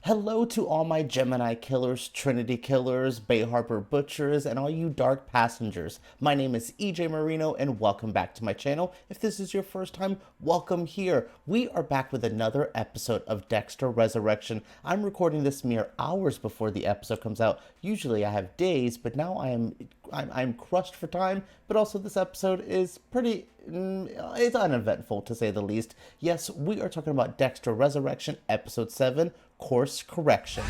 Hello to all my Gemini killers, Trinity killers, Bay Harbor butchers, and all you dark passengers. My name is EJ Marino and welcome back to my channel. If this is your first time, welcome here. We are back with another episode of Dexter Resurrection. I'm recording this mere hours before the episode comes out. Usually I have days, but now I'm crushed for time, but also this episode is it's uneventful to say the least. Yes, we are talking about Dexter Resurrection, episode 7, Course Correction.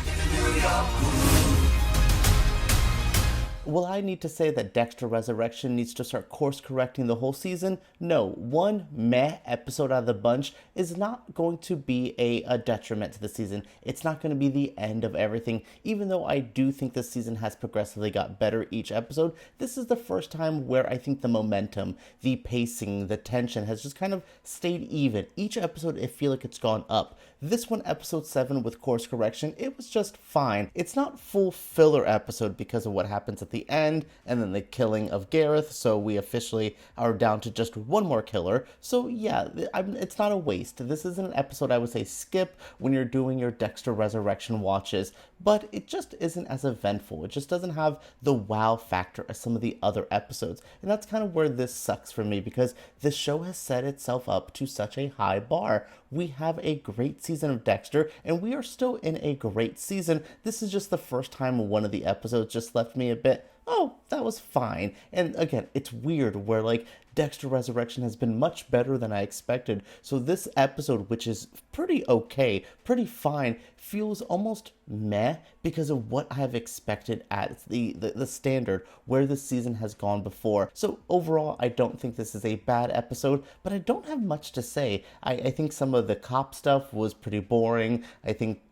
Will I need to say that Dexter Resurrection needs to start course correcting the whole season? No, one meh episode out of the bunch is not going to be a detriment to the season. It's not going to be the end of everything. Even though I do think this season has progressively got better each episode, this is the first time where I think the momentum, the pacing, the tension has just kind of stayed even. Each episode, I feel like it's gone up. This one, episode 7 with course correction, it was just fine. It's not full filler episode because of what happens at the end and then the killing of Gareth, so we officially are down to just one more killer. So yeah, it's not a waste. This isn't an episode I would say skip when you're doing your Dexter Resurrection watches, but it just isn't as eventful. It just doesn't have the wow factor as some of the other episodes, and that's kind of where this sucks for me because this show has set itself up to such a high bar. We have a great season of Dexter, and we are still in a great season. This is just the first time one of the episodes just left me a bit, oh, that was fine. And again, it's weird where like Dexter Resurrection has been much better than I expected. So this episode, which is pretty okay, pretty fine, feels almost meh because of what I have expected at the standard where the season has gone before. So overall, I don't think this is a bad episode, but I don't have much to say. I think some of the cop stuff was pretty boring. I think,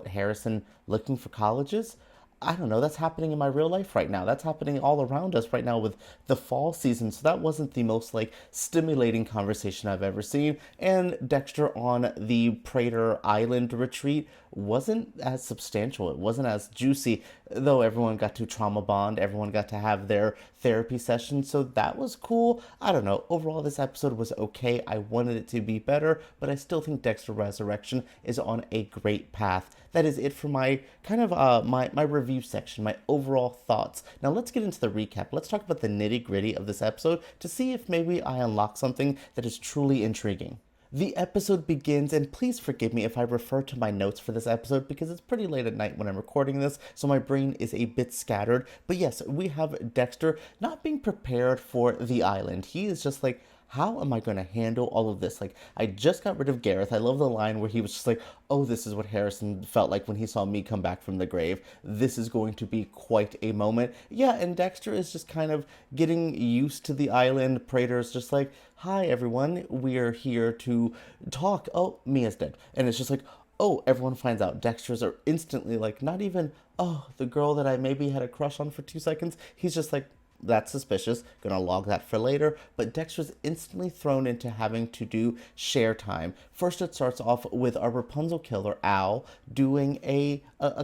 Harrison looking for colleges? I don't know, that's happening in my real life right now. That's happening all around us right now with the fall season. So that wasn't the most stimulating conversation I've ever seen. And Dexter on the Prater Island retreat wasn't as substantial. It wasn't as juicy, though everyone got to trauma bond. Everyone got to have their therapy session. So that was cool. I don't know. Overall, this episode was okay. I wanted it to be better, but I still think Dexter Resurrection is on a great path. That is it for my kind of my review section, my overall thoughts. Now let's get into the recap. Let's talk about the nitty-gritty of this episode to see if maybe I unlock something that is truly intriguing. The episode begins, and please forgive me if I refer to my notes for this episode because it's pretty late at night when I'm recording this, so my brain is a bit scattered. But yes, we have Dexter not being prepared for the island. He is just like, how am I going to handle all of this? I just got rid of Gareth. I love the line where he was just like, oh, this is what Harrison felt like when he saw me come back from the grave. This is going to be quite a moment. Yeah, and Dexter is just kind of getting used to the island. Prater's just like, hi, everyone. We are here to talk. Oh, Mia's dead. And it's just like, oh, everyone finds out. Dexter's are instantly not even, oh, the girl that I maybe had a crush on for 2 seconds. He's just like, that's suspicious, gonna log that for later, but Dexter's instantly thrown into having to do share time. First it starts off with our Rapunzel killer, Al, doing a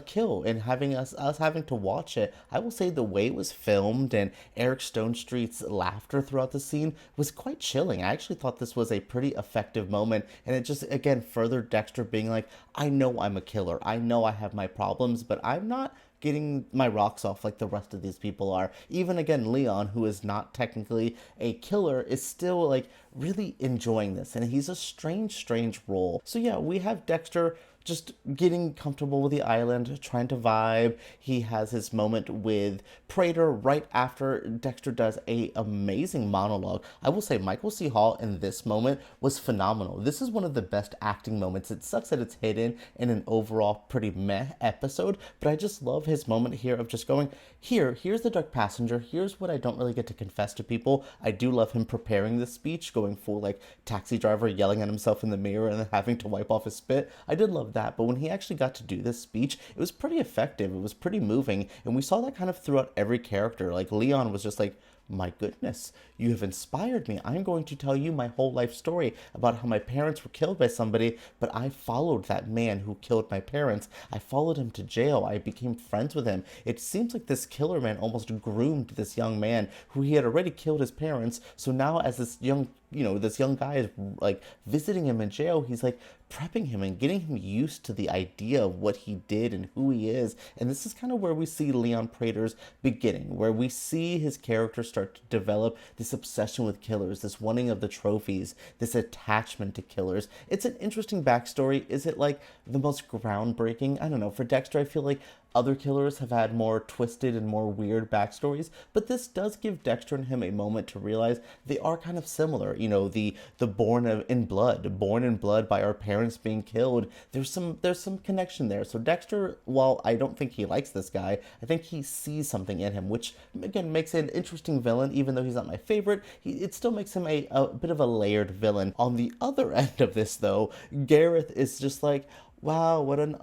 kill and having us having to watch it. I will say the way it was filmed and Eric Stonestreet's laughter throughout the scene was quite chilling. I actually thought this was a pretty effective moment, and it just, again, furthered Dexter being like, I know I'm a killer, I know I have my problems, but I'm not getting my rocks off like the rest of these people are. Even again, Leon, who is not technically a killer, is still really enjoying this, and he's a strange role. So yeah, we have Dexter just getting comfortable with the island, trying to vibe. He has his moment with Prater right after Dexter does a amazing monologue. I will say Michael C. Hall in this moment was phenomenal. This is one of the best acting moments. It sucks that it's hidden in an overall pretty meh episode, but I just love his moment here of just going, here's the dark passenger, here's what I don't really get to confess to people. I do love him preparing this speech, going full taxi driver, yelling at himself in the mirror and then having to wipe off his spit. I did love that, but when he actually got to do this speech, it was pretty effective. It was pretty moving, and we saw that kind of throughout every character. Leon was just like, my goodness, you have inspired me. I'm going to tell you my whole life story about how my parents were killed by somebody, but I followed that man who killed my parents. I followed him to jail. I became friends with him. It seems like this killer man almost groomed this young man who he had already killed his parents. So now as this young this young guy is like visiting him in jail. He's like prepping him and getting him used to the idea of what he did and who he is. And this is kind of where we see Leon Prater's beginning, where we see his character start to develop this obsession with killers, this wanting of the trophies, this attachment to killers. It's an interesting backstory. Is it like the most groundbreaking? I don't know. For Dexter, I feel like other killers have had more twisted and more weird backstories, but this does give Dexter and him a moment to realize they are kind of similar. The born in blood by our parents being killed. There's some connection there. So Dexter, while I don't think he likes this guy, I think he sees something in him, which again makes it an interesting villain. Even though he's not my favorite, it still makes him a bit of a layered villain. On the other end of this, though, Gareth is just like, wow, what an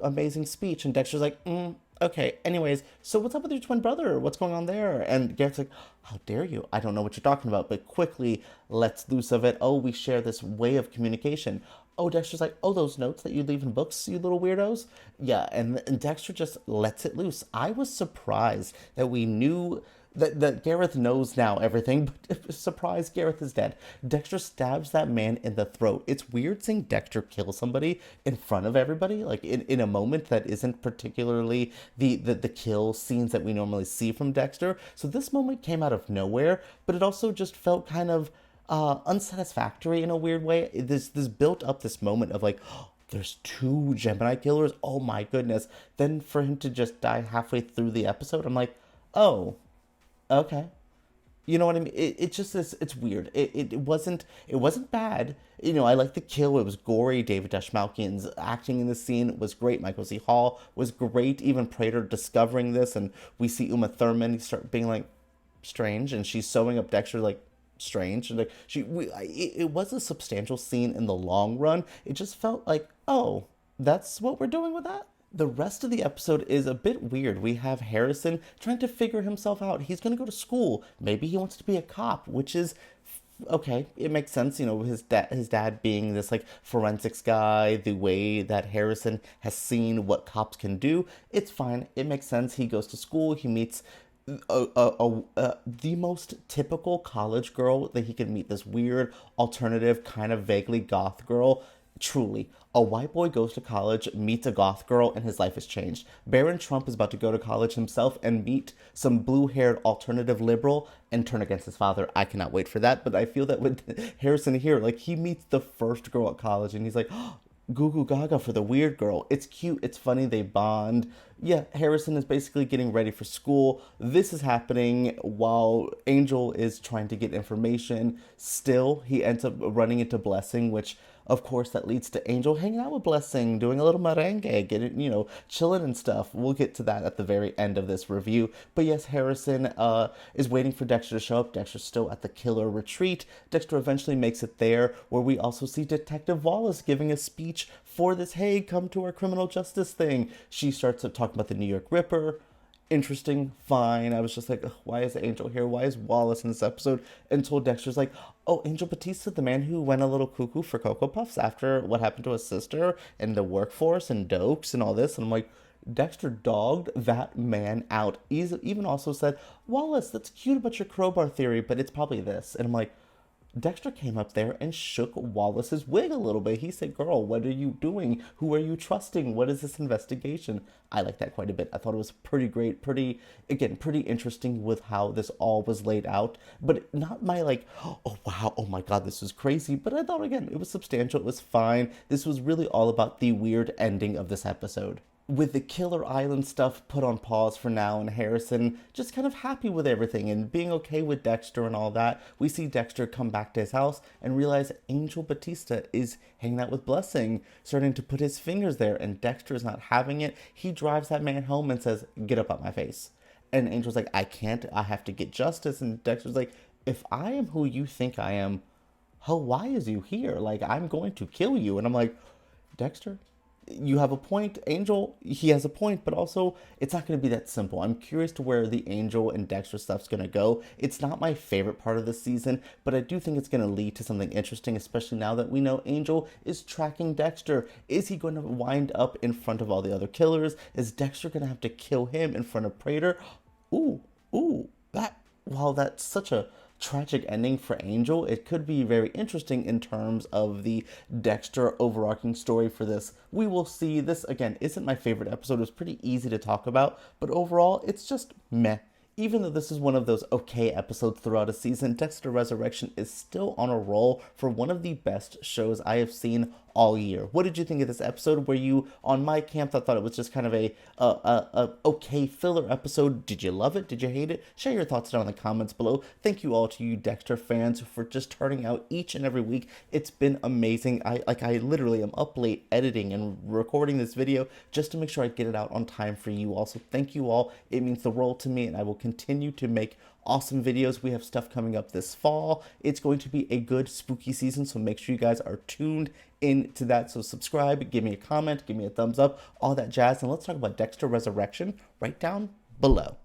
amazing speech. And Dexter's like, okay, anyways, so what's up with your twin brother? What's going on there? And Garrett's like, how dare you? I don't know what you're talking about, but quickly lets loose of it. Oh, we share this way of communication. Oh, Dexter's like, oh, those notes that you leave in books, you little weirdos? Yeah, and Dexter just lets it loose. I was surprised that we knew that Gareth knows now everything, but surprise, Gareth is dead. Dexter stabs that man in the throat. It's weird seeing Dexter kill somebody in front of everybody, like in a moment that isn't particularly the kill scenes that we normally see from Dexter. So this moment came out of nowhere, but it also just felt kind of unsatisfactory in a weird way. This built up this moment of like, oh, there's 2 Gemini killers, oh my goodness. Then for him to just die halfway through the episode, I'm like, oh, okay. You know what I mean? It just is, it's weird. It wasn't bad. I like the kill. It was gory. David Dastmalchian's acting in the scene was great. Michael C. Hall was great. Even Prater discovering this, and we see Uma Thurman start being like strange, and she's sewing up Dexter like strange, and like it was a substantial scene in the long run. It just felt like, oh, that's what we're doing with that. The rest of the episode is a bit weird. We have Harrison trying to figure himself out. He's going to go to school. Maybe he wants to be a cop, which is okay. It makes sense, his dad being this like forensics guy, the way that Harrison has seen what cops can do. It's fine. It makes sense. He goes to school. He meets the most typical college girl that he could meet. This weird, alternative, kind of vaguely goth girl. Truly, a white boy goes to college, meets a goth girl, and his life has changed. Barron Trump is about to go to college himself and meet some blue-haired alternative liberal and turn against his father. I cannot wait for that, but I feel that with Harrison here, like, he meets the first girl at college, and he's like, oh, goo goo gaga for the weird girl. It's cute, it's funny, they bond. Yeah, Harrison is basically getting ready for school. This is happening while Angel is trying to get information. Still, he ends up running into Blessing, which, of course, that leads to Angel hanging out with Blessing, doing a little merengue, getting, chilling and stuff. We'll get to that at the very end of this review. But yes, Harrison is waiting for Dexter to show up. Dexter's still at the killer retreat. Dexter eventually makes it there, where we also see Detective Wallace giving a speech for this, hey, come to our criminal justice thing. She starts to talk about the New York Ripper. Interesting, fine. I was just like, why is Angel here? Why is Wallace in this episode? Until Dexter's like, oh, Angel Batista, the man who went a little cuckoo for Cocoa Puffs after what happened to his sister and the workforce and Dokes and all this. And I'm like, Dexter dogged that man out. He's even also said, Wallace, that's cute about your crowbar theory, but it's probably this. And I'm like, Dexter came up there and shook Wallace's wig a little bit. He said, girl, what are you doing? Who are you trusting? What is this investigation? I like that quite a bit. I thought it was pretty great, pretty interesting with how this all was laid out. But not my like, oh wow, oh my god, this was crazy. But I thought, again, it was substantial. It was fine. This was really all about the weird ending of this episode. With the Killer Island stuff put on pause for now, and Harrison just kind of happy with everything and being okay with Dexter and all that, we see Dexter come back to his house and realize Angel Batista is hanging out with Blessing, starting to put his fingers there, and Dexter is not having it. He drives that man home and says, get up out my face. And Angel's like, I can't, I have to get justice. And Dexter's like, if I am who you think I am, why is you here? Like, I'm going to kill you. And I'm like, Dexter, you have a point. Angel, he has a point, but also it's not going to be that simple. I'm curious to where the Angel and Dexter stuff's going to go. It's not my favorite part of the season, but I do think it's going to lead to something interesting, especially now that we know Angel is tracking Dexter. Is he going to wind up in front of all the other killers? Is Dexter going to have to kill him in front of Prater? Ooh, that's such a tragic ending for Angel, it could be very interesting in terms of the Dexter overarching story for this. We will see. This, again, isn't my favorite episode. It was pretty easy to talk about, but overall, it's just meh. Even though this is one of those okay episodes throughout a season, Dexter Resurrection is still on a roll for one of the best shows I have seen all year. What did you think of this episode? Were you on my camp that thought it was just kind of a okay filler episode? Did you love it? Did you hate it? Share your thoughts down in the comments below. Thank you all to you Dexter fans for just turning out each and every week. It's been amazing. I literally am up late editing and recording this video just to make sure I get it out on time for you all. So thank you all. It means the world to me, and I will continue to make awesome videos. We have stuff coming up this fall. It's going to be a good spooky season, so make sure you guys are tuned into that. So subscribe, give me a comment, give me a thumbs up, all that jazz, and let's talk about Dexter Resurrection right down below.